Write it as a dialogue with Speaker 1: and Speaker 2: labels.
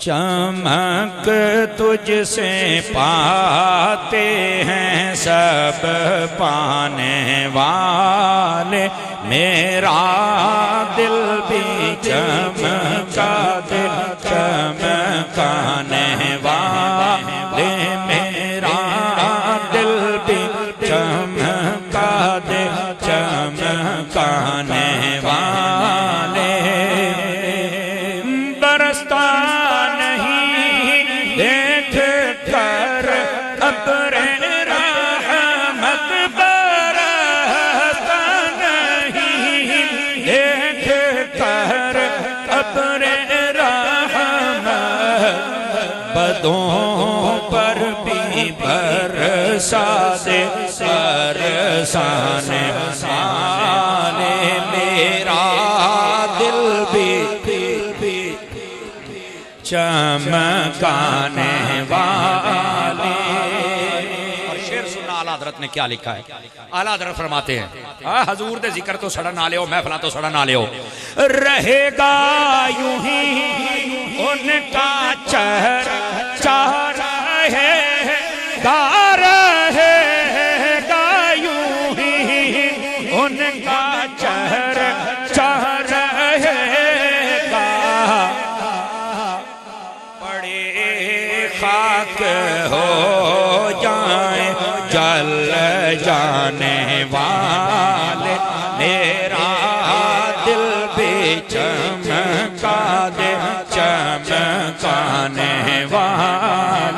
Speaker 1: چمک تجھ سے پاتے ہیں سب پانے والے، میرا دل بھی چمکا دے چمکانے والے، میرا دل بھی چمکا دے چمکانے والے، برستا نہیں دیکھ کر ابر رحمت، برستا نہیں دیکھ کر ابر رحمت، بدوں پر بھی برسا دے برسانے والے، میرا دل بھی چمکانے والے۔ اور شعر سننا اعلیٰ حضرت نے کیا لکھا ہے۔ اعلیٰ حضرت فرماتے ہیں حضور دے ذکر تو سڑا نہ لیو، محفلہ تو سڑا نہ لیو، رہے گا یوں ہی ان کا چہرہ رہے گا، رہے گا یوں ہی ان کا چہرہ رہے گا، بڑے خاک ہو جائیں جل جانے والے، میرا دل بھی چمکا دے چمکانے والے،